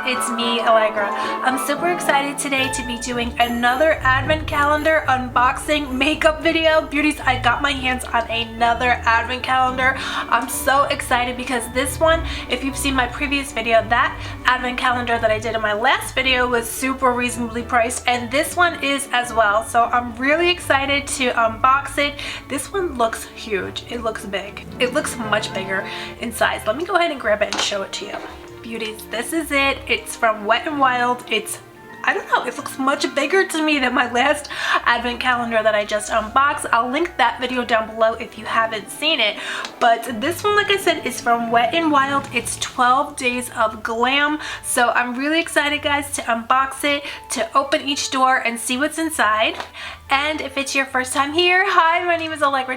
it's me, Alegra. I'm super excited today to be doing another advent calendar unboxing makeup video. Beauties, I got my hands on another advent calendar. I'm so excited because this one, if you've seen my previous video, that advent calendar that I did in my last video was super reasonably priced, and this one is as well. So I'm really excited to unbox it. This one looks huge. It looks big. It looks much bigger in size. Let me go ahead and grab it and show it to you. Beauties, this is it. It's from Wet n Wild. I don't know, it looks much bigger to me than my last advent calendar that I just unboxed. I'll link that video down below if you haven't seen it. But this one, like I said, is from Wet n Wild. It's 12 days of glam. So I'm really excited, guys, to unbox it, to open each door and see what's inside. And if it's your first time here, hi, my name is Alegra.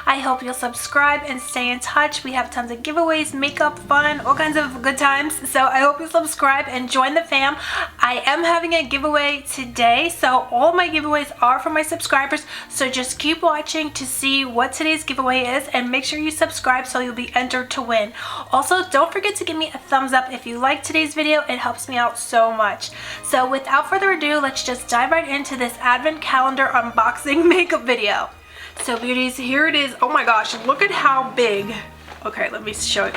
I hope you'll subscribe and stay in touch. We have tons of giveaways, makeup, fun, all kinds of good times. So I hope you subscribe and join the fam. I am having a giveaway today, so all my giveaways are for my subscribers. So just keep watching to see what today's giveaway is, and make sure you subscribe so you'll be entered to win. Also, don't forget to give me a thumbs up if you like today's video. It helps me out so much. So without further ado, let's just dive right into this advent calendar unboxing makeup video. So beauties, here it is. Oh my gosh, look at how big. Okay, let me show it.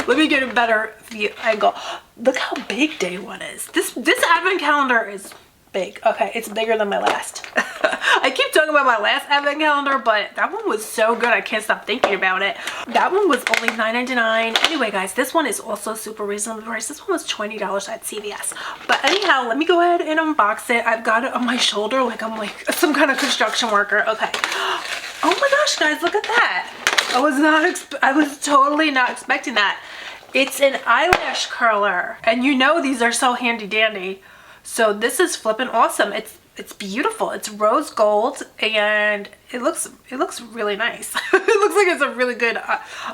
Let me get a better view angle. Look how big day one is. This advent calendar is big. Okay, it's bigger than my last. I keep talking about my last advent calendar, but that one was so good I can't stop thinking about it. That one was only $9.99. Anyway, guys, this one is also super reasonably priced. This one was $20 at CVS. But anyhow, let me go ahead and unbox it. I've got it on my shoulder like I'm like some kind of construction worker. Okay. Oh my gosh, guys, look at that. I was totally not expecting that. It's an eyelash curler, and you know these are so handy dandy. So this is flipping awesome. It's beautiful. It's rose gold, and it looks really nice. It looks like it's a really good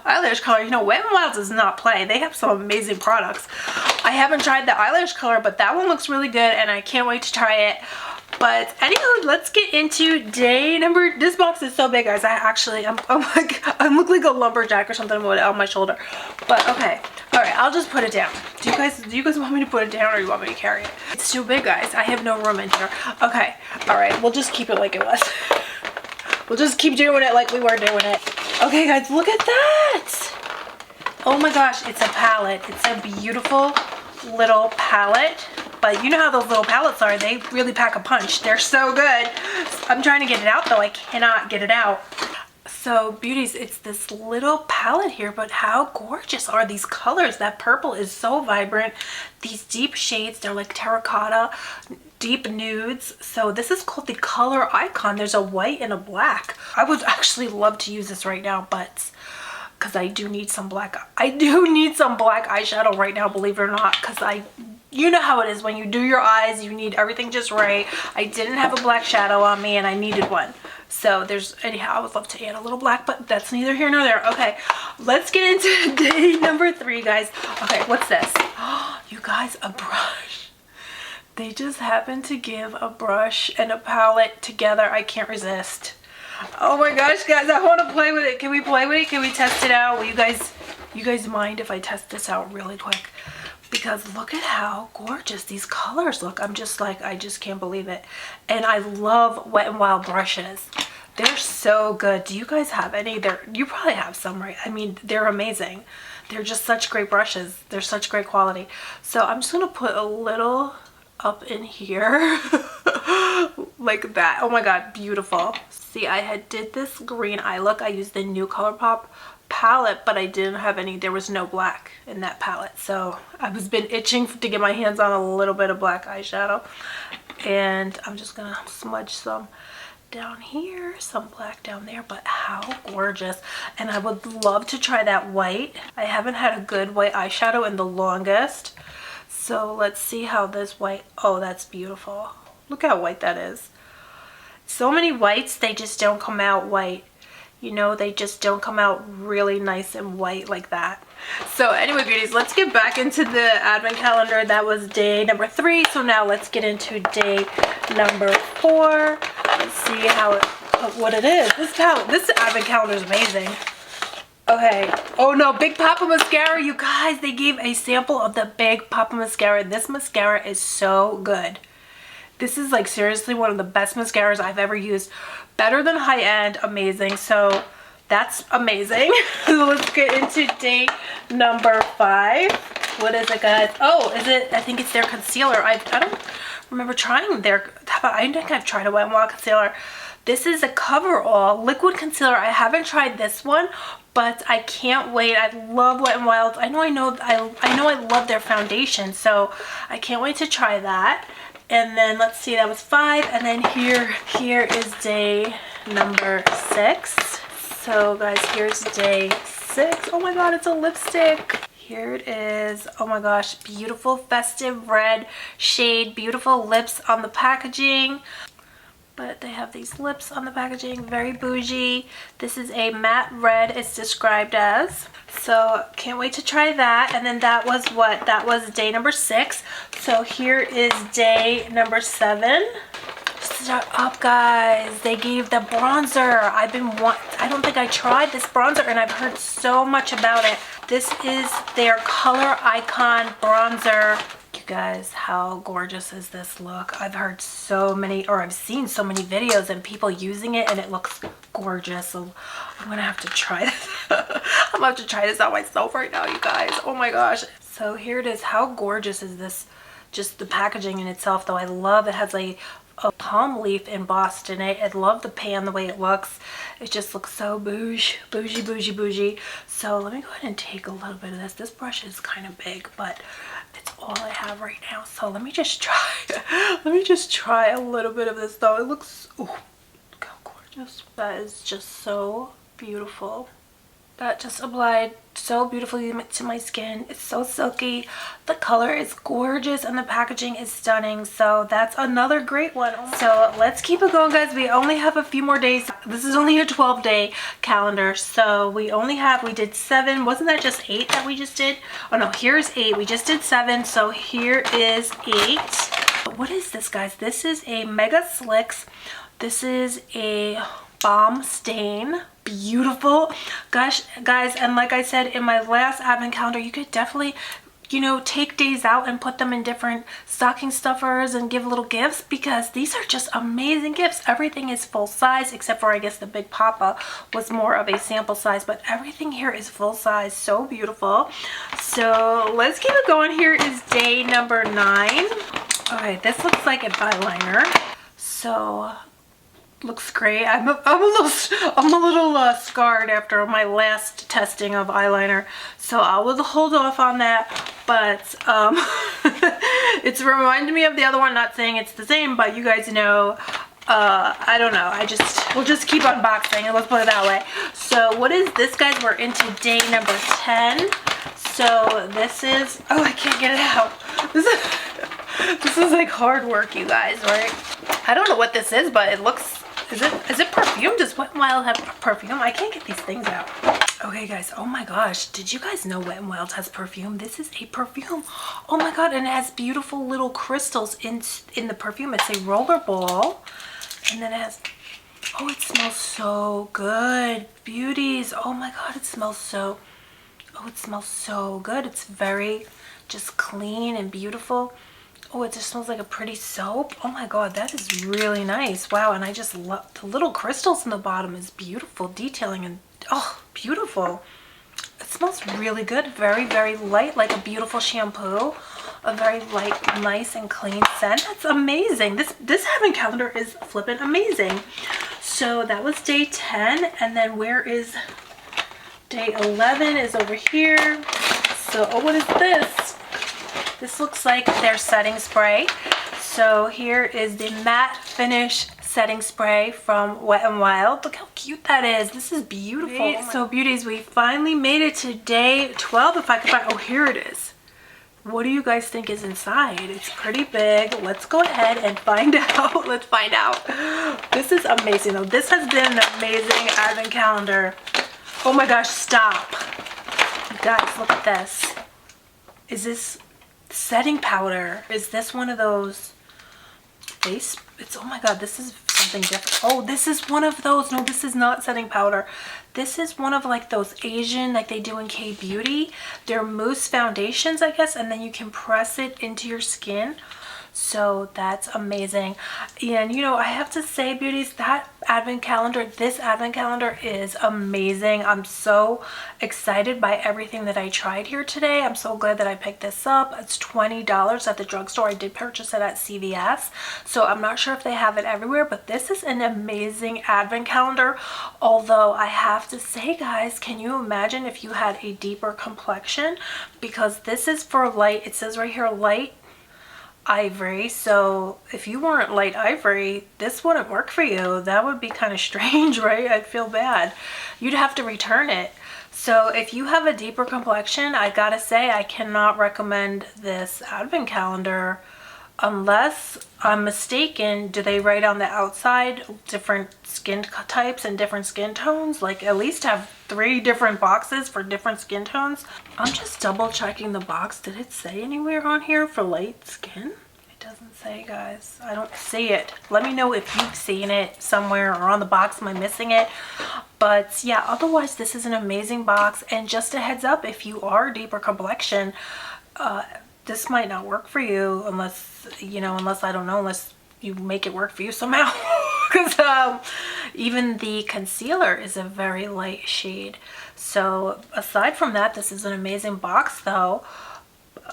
eyelash color. You know, Wet n Wild does not play. They have some amazing products. I haven't tried the eyelash color, but that one looks really good, and I can't wait to try it. But anyhow, let's get into day number. This box is so big, guys. I look like a lumberjack or something with it on my shoulder. But okay, all right, I'll just put it down. Do you guys want me to put it down, or you want me to carry it? It's too big, guys. I have no room in here. Okay, all right, we'll just keep it like it was. We'll just keep doing it like we were doing it. Okay, guys, look at that. Oh my gosh, it's a palette. It's a beautiful little palette. But you know how those little palettes are. They really pack a punch. They're so good. I'm trying to get it out, though. I cannot get it out. So, beauties, it's this little palette here, but how gorgeous are these colors? That purple is so vibrant. These deep shades, they're like terracotta, deep nudes. So this is called the Color Icon. There's a white and a black. I would actually love to use this right now, but because I do need some black eyeshadow right now, believe it or not, because you know how it is when you do your eyes, you need everything just right. I didn't have a black shadow on me, and I needed one. So anyhow, I would love to add a little black, but that's neither here nor there. Okay, let's get into day number 3, guys. Okay, what's this? Oh, you guys, a brush. They just happened to give a brush and a palette together. I can't resist. Oh my gosh, guys, I want to play with it. Can we play with it? Can we test it out? Will you guys mind if I test this out really quick? Because look at how gorgeous these colors look. I'm just like, I just can't believe it. And I love Wet n Wild brushes. They're so good. Do you guys have any? You probably have some, right? I mean, they're amazing. They're just such great brushes. They're such great quality. So I'm just going to put a little up in here like that. Oh my god, beautiful. See, I did this green eye look. I used the new ColourPop palette, but I didn't have any. There was no black in that palette, so I've been itching to get my hands on a little bit of black eyeshadow, and I'm just gonna smudge some down here, some black down there. But how gorgeous. And I would love to try that white. I haven't had a good white eyeshadow in the longest. So let's see how this white, oh, that's beautiful. Look how white that is. So many whites, they just don't come out white. You know, they just don't come out really nice and white like that. So anyway, beauties, let's get back into the advent calendar. That was day number 3. So now let's get into day number 4. Let's see what it is. This advent calendar is amazing. Okay. Oh no, Big Papa Mascara. You guys, they gave a sample of the Big Papa Mascara. This mascara is so good. This is like seriously one of the best mascaras I've ever used. Better than high end, amazing. So that's amazing. Let's get into day number 5. What is it, guys? Oh, is it? I think it's their concealer. I don't remember trying their, I think I've tried a Wet n Wild concealer. This is a coverall liquid concealer. I haven't tried this one, but I can't wait. I love Wet n Wild. I know I love their foundation, so I can't wait to try that. And then let's see, that was 5, and then here is day number 6. So guys, here's day 6. Oh my god, it's a lipstick. Here it is. Oh my gosh, beautiful festive red shade, beautiful lips on the packaging. But they have these lips on the packaging, very bougie. This is a matte red, it's described as. So can't wait to try that. And then that was what? That was day number 6. So here is day number 7. Start up, guys. They gave the bronzer. I don't think I tried this bronzer, and I've heard so much about it. This is their Color Icon bronzer. You guys, how gorgeous is this look? I've heard so many, or I've seen so many videos and people using it, and it looks gorgeous. So I'm gonna have to try this. I'm gonna have to try this out myself right now, you guys. Oh my gosh. So here it is. How gorgeous is this? Just the packaging in itself, though. I love it. Has a palm leaf embossed in it. I love the pan, the way it looks. It just looks so bougie. So let me go ahead and take a little bit of this. This brush is kind of big, but it's all I have right now. So let me just try a little bit of this, though. It looks, oh, look how gorgeous. That is just so beautiful. That just applied so beautifully to my skin. It's so silky. The color is gorgeous and the packaging is stunning. So that's another great one. So let's keep it going, guys. We only have a few more days. This is only a 12-day calendar. So we did 7. Wasn't that just 8 that we just did? Oh no, here's 8. We just did 7. So here is 8. What is this, guys? This is a Mega Slicks. This is a Balm Stain. Beautiful. Gosh, guys, and like I said in my last advent calendar, you could definitely, you know, take days out and put them in different stocking stuffers and give little gifts, because these are just amazing gifts. Everything is full size, except for I guess the Big Papa was more of a sample size, but everything here is full size. So beautiful. So let's keep it going. Here is day number 9. Okay, this looks like an eyeliner. So looks great. I'm a little scarred after my last testing of eyeliner, so I will hold off on that. But it's reminded me of the other one. Not saying it's the same, but you guys know. I don't know. We'll just keep unboxing, and let's put it that way. So what is this, guys? We're into day number 10. So this is, oh, I can't get it out. This is like hard work, you guys, right? I don't know what this is, but it looks, is it perfume? Does Wet n Wild have perfume? I can't get these things out. Okay, guys. Oh my gosh. Did you guys know Wet n Wild has perfume? This is a perfume. Oh my god. And it has beautiful little crystals in the perfume. It's a roller ball. And then it has, oh, it smells so good. Beauties. Oh my god. It smells so good. It's very just clean and beautiful. Oh, it just smells like a pretty soap. Oh my god, that is really nice. Wow, and I just love the little crystals in the bottom. Is beautiful detailing, and oh, beautiful. It smells really good. Very, very light, like a beautiful shampoo. A very light, nice and clean scent. That's amazing. This advent calendar is flippin' amazing. So that was day 10, and then where is day 11? Is over here. So, oh, what is this? This looks like their setting spray. So here is the matte finish setting spray from Wet n Wild. Look how cute that is. This is beautiful. Oh, so beauties, we finally made it to day 12. If I could find, oh, here it is. What do you guys think is inside? It's pretty big. Let's go ahead and find out. Let's find out. This is amazing though. This has been an amazing advent calendar. Oh my gosh, stop. You guys, look at this. Is this setting powder? Is this one of those face, it's, oh my god, this is something different. Oh, this is one of those. No, this is not setting powder. This is one of like those Asian, like they do in K-beauty. They're mousse foundations, I guess, and then you can press it into your skin. So that's amazing. And you know, I have to say, beauties, that advent calendar, this advent calendar is amazing. I'm so excited by everything that I tried here today. I'm so glad that I picked this up. It's $20 at the drugstore. I did purchase it at CVS, so I'm not sure if they have it everywhere, but this is an amazing advent calendar. Although I have to say, guys, can you imagine if you had a deeper complexion? Because this is for light, it says right here, light ivory. So if you weren't light ivory, this wouldn't work for you. That would be kind of strange, right? I'd feel bad. You'd have to return it. So if you have a deeper complexion, I gotta say, I cannot recommend this advent calendar. Unless I'm mistaken, do they write on the outside different skin types and different skin tones? Like at least have 3 different boxes for different skin tones. I'm just double checking the box. Did it say anywhere on here for light skin? It doesn't say, guys. I don't see it. Let me know if you've seen it somewhere or on the box. Am I missing it? But yeah, otherwise this is an amazing box. And just a heads up, if you are a deeper complexion, this might not work for you unless, you know, I don't know, unless you make it work for you somehow. Because even the concealer is a very light shade. So aside from that, this is an amazing box though,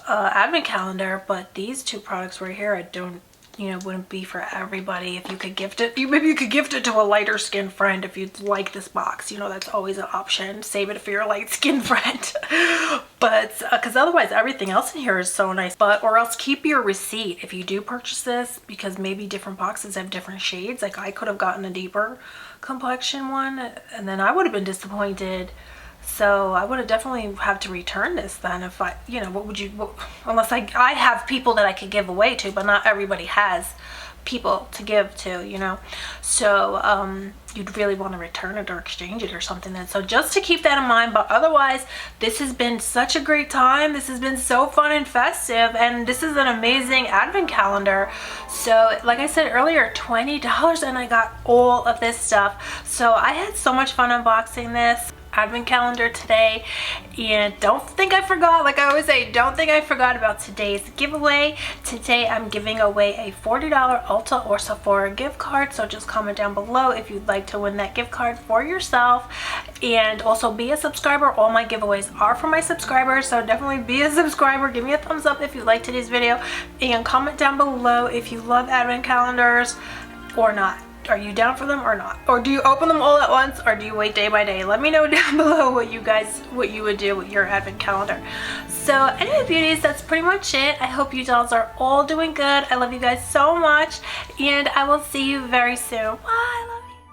advent calendar. But these 2 products right here, I don't, you know, wouldn't be for everybody. If you could gift it, maybe you could gift it to a lighter skin friend if you'd like this box. You know, that's always an option. Save it for your light skin friend. But because otherwise everything else in here is so nice. But or else keep your receipt if you do purchase this, because maybe different boxes have different shades. Like I could have gotten a deeper complexion one and then I would have been disappointed. So I would have definitely have to return this then if I, you know, what would you, unless I have people that I could give away to, but not everybody has people to give to, you know. So you'd really want to return it or exchange it or something then. So just to keep that in mind. But otherwise, this has been such a great time. This has been so fun and festive, and this is an amazing advent calendar. So like I said earlier, $20 and I got all of this stuff. So I had so much fun unboxing this advent calendar today. And don't think I forgot, like I always say, don't think I forgot about today's giveaway. Today I'm giving away a $40 Ulta or Sephora gift card, so just comment down below if you'd like to win that gift card for yourself. And also be a subscriber. All my giveaways are for my subscribers, so definitely be a subscriber. Give me a thumbs up if you liked today's video, and comment down below if you love advent calendars or not. Are you down for them or not? Or do you open them all at once, or do you wait day by day? Let me know down below what you would do with your advent calendar. So anyway, beauties, that's pretty much it. I hope you dolls are all doing good. I love you guys so much, and I will see you very soon. Bye.